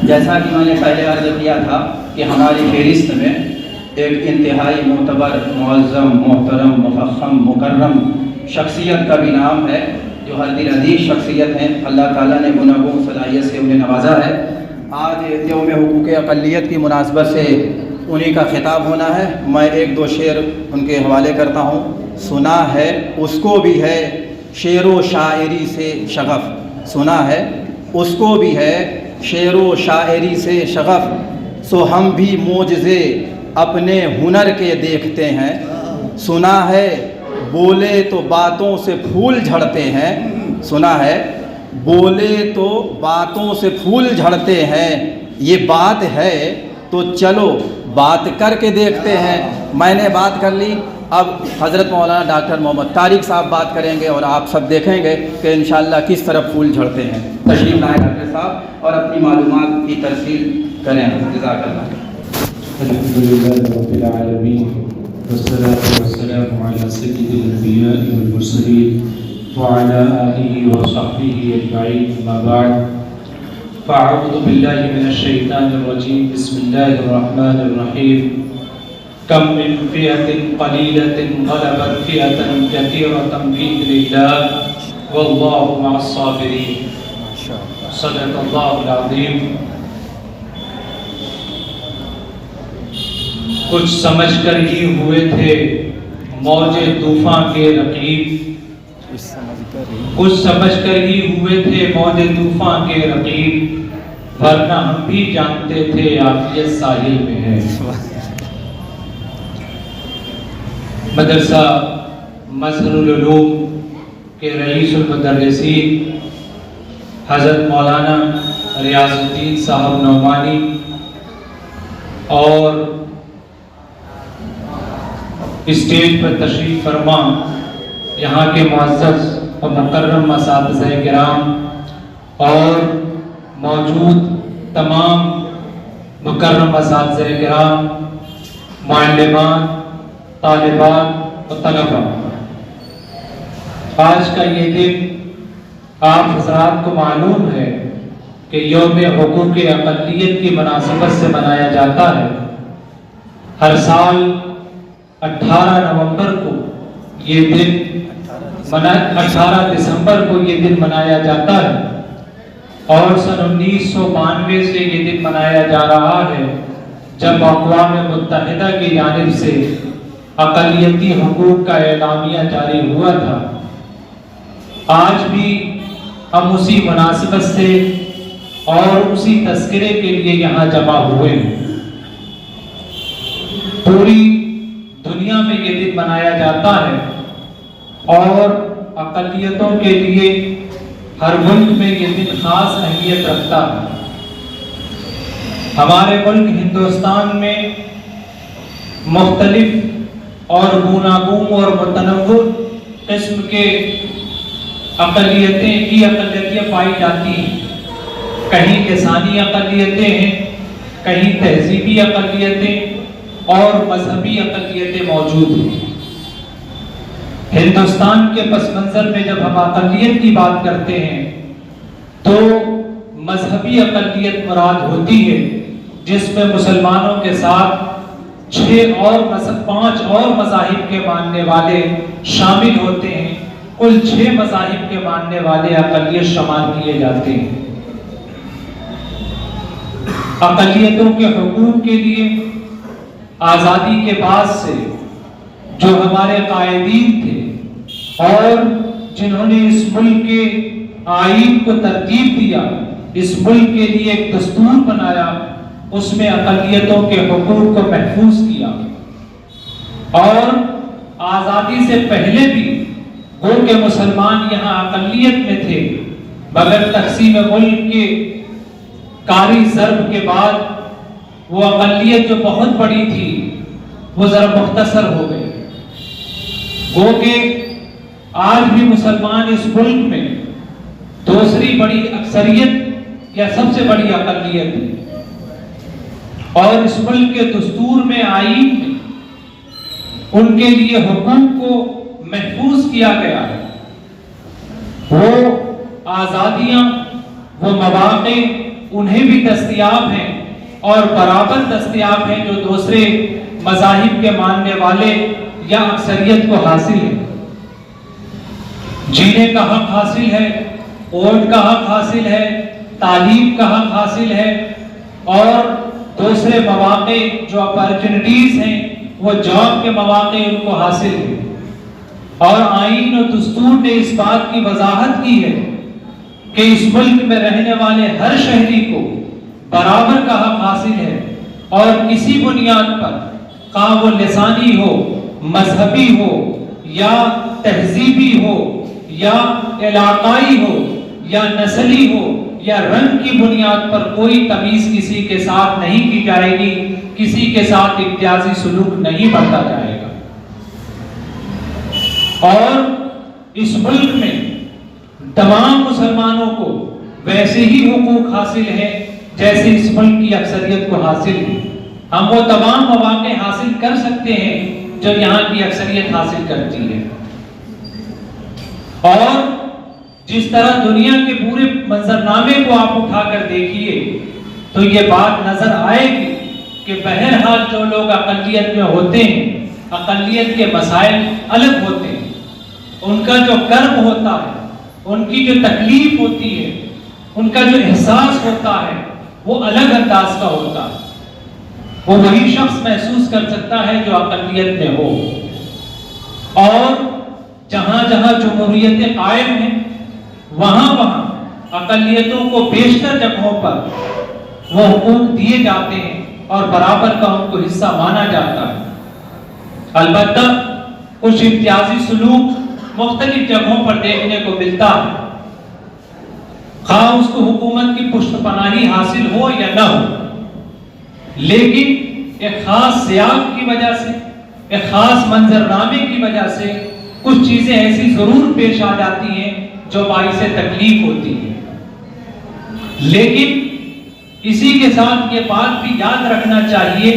جیسا کہ میں نے پہلے عرض کیا تھا کہ ہماری فہرست میں ایک انتہائی معتبر، معظم، محترم، مفخم، مکرم شخصیت کا بھی نام ہے، جو ہر دل عزیز شخصیت ہیں، اللہ تعالیٰ نے گوناگون صلاحیت سے انہیں نوازا ہے۔ آج یوم حقوق اقلیت کی مناسبت سے انہی کا خطاب ہونا ہے۔ میں ایک دو شعر ان کے حوالے کرتا ہوں۔ سنا ہے اس کو بھی ہے شعر و شاعری سے شغف، سنا ہے اس کو بھی ہے شعر و شاعری سے شغف، سو ہم بھی معجزے اپنے ہنر کے دیکھتے ہیں۔ سنا ہے بولے تو باتوں سے پھول جھڑتے ہیں، سنا ہے بولے تو باتوں سے پھول جھڑتے ہیں، یہ بات ہے تو چلو بات کر کے دیکھتے ہیں۔ میں نے بات کر لی، اب حضرت مولانا ڈاکٹر محمد طارق صاحب بات کریں گے اور آپ سب دیکھیں گے کہ انشاءاللہ کس طرح پھول جھڑتے ہیں۔ تشریف لائیں ڈاکٹر صاحب اور اپنی معلومات کی ترسیل کریں۔ جزاک اللہ۔ الحمدللہ رب العالمین والصلاة والسلام علی سید الانبیاء والمرسلین وعلی آلہ وصحبہ اجمعین، اما بعد فاعوذ باللہ من الشیطان الرجیم، بسم اللہ الرحمن الرحیم۔ کم من فئۃ قلیلۃ غلبت فئۃ کثیرۃ بإذن اللہ واللہ مع الصابرین۔ صدق اللہ العظیم۔ کچھ سمجھ کر ہی ہوئے تھے موج طوفان کے رقیب، کچھ سمجھ کر ہی ہوئے تھے موج طوفان کے رقیب، ورنہ ہم بھی جانتے تھے عافیت ساحل میں ہے۔ مدرسہ مظہر العلوم کے رئیس المدرسین حضرت مولانا ریاض الدین صاحب نعمانی اور اسٹیج پر تشریف فرما یہاں کے معزز و مکرم اساتذہ کرام اور موجود تمام مکرم اساتذہ کرام، معلمان، طالبات و طلباء، آج کا یہ دن آپ حضرات کو معلوم ہے کہ یوم حقوق اقلیت کی مناسبت سے منایا جاتا ہے۔ ہر سال 18 نومبر کو یہ دن 18 دسمبر کو یہ دن منایا جاتا ہے، اور سن 1992 سے یہ دن منایا جا رہا ہے جب اقوام متحدہ کی جانب سے اقلیتی حقوق کا اعلامیہ جاری ہوا تھا۔ آج بھی ہم اسی مناسبت سے اور اسی تذکرے کے لیے یہاں جمع ہوئے ہیں۔ پوری دنیا میں یہ دن منایا جاتا ہے اور اقلیتوں کے لیے ہر ملک میں یہ دن خاص اہمیت رکھتا ہے۔ ہمارے ملک ہندوستان میں مختلف اور گوناگون اور متنوع قسم کے اقلیتیں پائی جاتی ہیں۔ کہیں لسانی اقلیتیں ہیں، کہیں تہذیبی اقلیتیں اور مذہبی اقلیتیں موجود ہیں۔ ہندوستان کے پس منظر میں جب ہم اقلیت کی بات کرتے ہیں تو مذہبی اقلیت مراد ہوتی ہے، جس میں مسلمانوں کے ساتھ 5 اور مذاہب کے ماننے والے شامل ہوتے ہیں۔ کل 6 مذاہب کے ماننے والے اقلیت شمار کیے جاتے ہیں۔ اقلیتوں کے حقوق کے لیے آزادی کے بعد سے جو ہمارے قائدین تھے اور جنہوں نے اس ملک کے آئین کو ترتیب دیا، اس ملک کے لیے ایک دستور بنایا، اس میں اقلیتوں کے حقوق کو محفوظ کیا۔ اور آزادی سے پہلے بھی وہ کہ مسلمان یہاں اقلیت میں تھے، مگر تقسیم ملک کے کاری ضرب کے بعد وہ اقلیت جو بہت بڑی تھی وہ ذرا مختصر ہو گئی۔ وہ کہ آج بھی مسلمان اس ملک میں دوسری بڑی اکثریت یا سب سے بڑی اقلیت ہے، اور اس ملک کے دستور میں، آئین میں ان کے لیے حقوق کو محفوظ کیا گیا ہے۔ وہ آزادیاں، وہ مواقع، انہیں بھی دستیاب ہیں اور برابر دستیاب ہیں جو دوسرے مذاہب کے ماننے والے یا اکثریت کو حاصل ہے۔ جینے کا حق حاصل ہے، ووٹ کا حق حاصل ہے، تعلیم کا حق حاصل ہے، اور دوسرے مواقع جو اپارچونٹیز ہیں وہ جاب کے مواقع ان کو حاصل ہیں۔ اور آئین و دستور نے اس بات کی وضاحت کی ہے کہ اس ملک میں رہنے والے ہر شہری کو برابر کا حق حاصل ہے، اور کسی بنیاد پر خواہ وہ لسانی ہو، مذہبی ہو، یا تہذیبی ہو، یا علاقائی ہو، یا نسلی ہو، یا رنگ کی بنیاد پر کوئی تمیز کسی کے ساتھ نہیں کی جائے گی، کسی کے ساتھ امتیازی سلوک نہیں برتا جائے گا۔ اور اس ملک میں تمام مسلمانوں کو ویسے ہی حقوق حاصل ہیں جیسے اس ملک کی اکثریت کو حاصل ہے۔ ہم وہ تمام مواقع حاصل کر سکتے ہیں جو یہاں کی اکثریت حاصل کرتی ہے۔ اور جس طرح دنیا کے پورے منظرنامے کو آپ اٹھا کر دیکھیے تو یہ بات نظر آئے گی کہ بہرحال جو لوگ اقلیت میں ہوتے ہیں، اقلیت کے مسائل الگ ہوتے ہیں، ان کا جو کرب ہوتا ہے، ان کی جو تکلیف ہوتی ہے، ان کا جو احساس ہوتا ہے وہ الگ انداز کا ہوتا ہے۔ وہ وہی شخص محسوس کر سکتا ہے جو اقلیت میں ہو۔ اور جہاں جہاں جمہوریتیں قائم ہیں وہاں اقلیتوں کو بیشتر جگہوں پر وہ حقوق دیے جاتے ہیں اور برابر کا ان کو حصہ مانا جاتا ہے۔ البتہ کچھ امتیازی سلوک مختلف جگہوں پر دیکھنے کو ملتا ہے، خواہ اس کو حکومت کی پشت پناہی حاصل ہو یا نہ ہو، لیکن ایک خاص سیاق کی وجہ سے، ایک خاص منظرنامے کی وجہ سے کچھ چیزیں ایسی ضرور پیش آ جاتی ہیں جو باعث تکلیف ہوتی ہے۔ لیکن اسی کے ساتھ یہ بات بھی یاد رکھنا چاہیے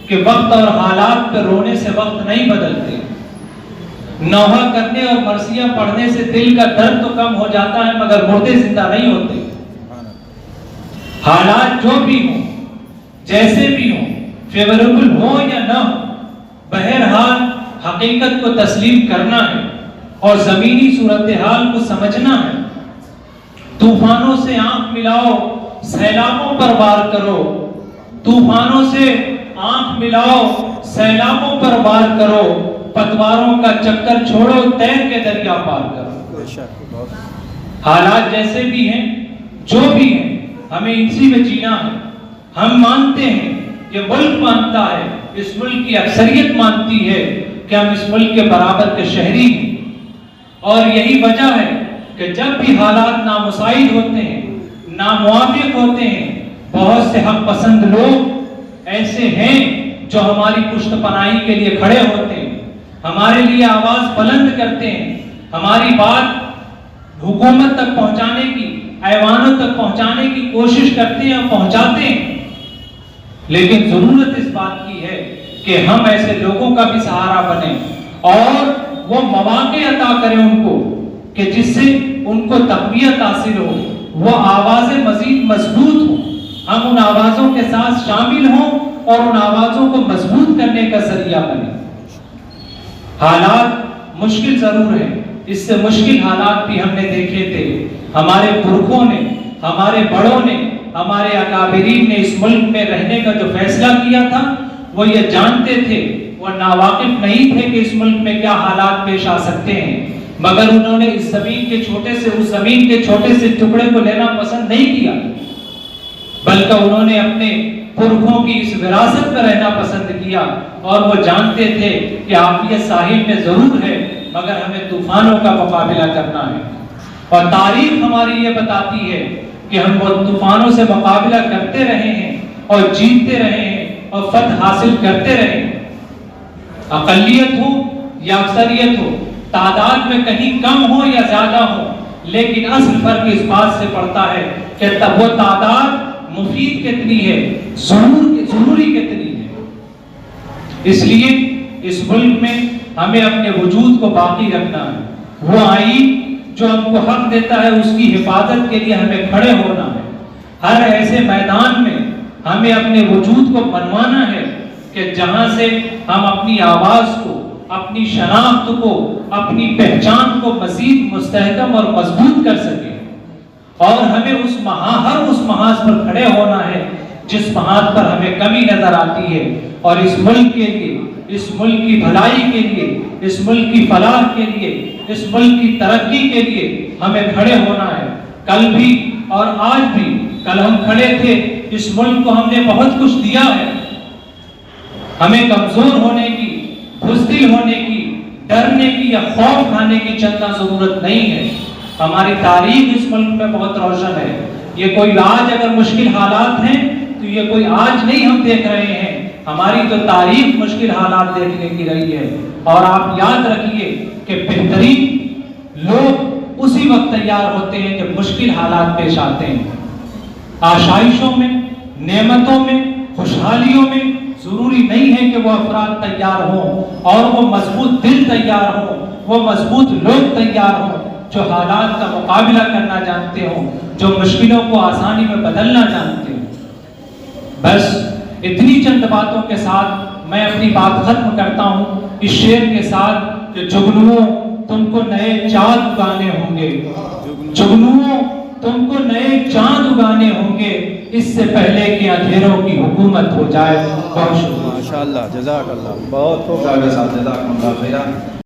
کہ وقت اور حالات پہ رونے سے وقت نہیں بدلتے، نوحہ کرنے اور مرثیہ پڑھنے سے دل کا درد تو کم ہو جاتا ہے مگر مردے زندہ نہیں ہوتے۔ حالات جو بھی ہوں، جیسے بھی ہوں، فیوریبل ہو یا نہ ہو، بہرحال حقیقت کو تسلیم کرنا ہے اور زمینی صورتحال کو سمجھنا ہے۔ طوفانوں سے آنکھ ملاؤ، سیلابوں پر وار کرو، طوفانوں سے آنکھ ملاؤ، سیلابوں پر وار کرو، پتواروں کا چکر چھوڑو، تیر کے دریا پار کرو۔ حالات جیسے بھی ہیں، جو بھی ہیں، ہمیں اسی میں جینا ہے۔ ہم مانتے ہیں، یہ ملک مانتا ہے، اس ملک کی اکثریت مانتی ہے کہ ہم اس ملک کے برابر کے شہری ہیں، اور یہی وجہ ہے کہ جب بھی حالات نامساعد ہوتے ہیں، ناموافق ہوتے ہیں، بہت سے حق پسند لوگ ایسے ہیں جو ہماری پشت پناہی کے لیے کھڑے ہوتے ہیں، ہمارے لیے آواز بلند کرتے ہیں، ہماری بات حکومت تک پہنچانے کی، ایوانوں تک پہنچانے کی کوشش کرتے ہیں اور پہنچاتے ہیں۔ لیکن ضرورت اس بات کی ہے کہ ہم ایسے لوگوں کا بھی سہارا بنیں اور وہ مواقع عطا کریں ان کو کہ جس سے ان کو تقویت حاصل ہو، وہ آوازیں مزید مضبوط ہوں، ہم ان آوازوں کے ساتھ شامل ہوں اور ان آوازوں کو مضبوط کرنے کا ذریعہ بنیں۔ حالات مشکل ضرور ہیں، اس سے مشکل حالات بھی ہم نے دیکھے تھے۔ ہمارے پرکھوں نے، ہمارے بڑوں نے، ہمارے اکابرین نے اس ملک میں رہنے کا جو فیصلہ کیا تھا وہ یہ جانتے تھے، وہ ناواقف نہیں تھے کہ اس ملک میں کیا حالات پیش آ سکتے ہیں، مگر انہوں نے اس زمین کے چھوٹے سے اس زمین کے چھوٹے سے ٹکڑے کو لینا پسند نہیں کیا، بلکہ انہوں نے اپنے پرکھوں کی اس وراثت میں رہنا پسند کیا، اور وہ جانتے تھے کہ عافیت ساحل میں ضرور ہے مگر ہمیں طوفانوں کا مقابلہ کرنا ہے۔ اور تاریخ ہماری یہ بتاتی ہے کہ ہم وہ طوفانوں سے مقابلہ کرتے رہے ہیں اور جیتتے رہے ہیں اور فتح حاصل کرتے رہے ہیں۔ اقلیت ہو یا اکثریت ہو، تعداد میں کہیں کم ہو یا زیادہ ہو، لیکن اصل فرق اس بات سے پڑتا ہے کہ تب وہ تعداد مفید کتنی ہے، ضروری کتنی ہے۔ اس لیے اس ملک میں ہمیں اپنے وجود کو باقی رکھنا ہے۔ وہ آئین جو ہم کو حق دیتا ہے اس کی حفاظت کے لیے ہمیں کھڑے ہونا ہے۔ ہر ایسے میدان میں ہمیں اپنے وجود کو بنوانا ہے کہ جہاں سے ہم اپنی آواز کو، اپنی شناخت کو، اپنی پہچان کو مزید مستحکم اور مضبوط کر سکیں، اور ہمیں ہر اس محاذ پر کھڑے ہونا ہے جس محاذ پر ہمیں کمی نظر آتی ہے، اور اس ملک کے لیے، اس ملک کی بھلائی کے لیے، اس ملک کی فلاح کے لیے، اس ملک کی ترقی کے لیے ہمیں کھڑے ہونا ہے۔ کل بھی اور آج بھی، کل ہم کھڑے تھے، اس ملک کو ہم نے بہت کچھ دیا ہے، ہمیں کمزور ہونے کی، بزدل ہونے کی، ڈرنے کی یا خوف کھانے کی چندہ ضرورت نہیں ہے۔ ہماری تاریخ اس ملک میں بہت روشن ہے۔ یہ کوئی آج اگر مشکل حالات ہیں تو یہ کوئی آج نہیں ہم دیکھ رہے ہیں، ہماری تو تاریخ مشکل حالات دیکھنے کی رہی ہے۔ اور آپ یاد رکھیے کہ بہترین لوگ اسی وقت تیار ہوتے ہیں جب مشکل حالات پیش آتے ہیں۔ آشائشوں میں، نعمتوں میں، خوشحالیوں میں ضروری نہیں ہے کہ وہ افراد تیار ہوں اور وہ مضبوط دل تیار ہوں، وہ مضبوط لوگ تیار ہوں جو حالات کا مقابلہ کرنا جانتے ہوں، جو مشکلوں کو آسانی میں بدلنا جانتے ہوں۔ بس اتنی چند باتوں کے ساتھ میں اپنی بات ختم کرتا ہوں اس شعر کے ساتھ کہ جگنوؤں تم کو نئے چاند اگانے ہوں گے، جگنوؤں تم کو نئے چاند اگانے ہوں گے، اس سے پہلے کہ اندھیروں کی حکومت ہو جائے۔ بہت شکریہ۔ ماشاءاللہ، جزاک اللہ، بہت خوب، جزاک اللہ خیرہ۔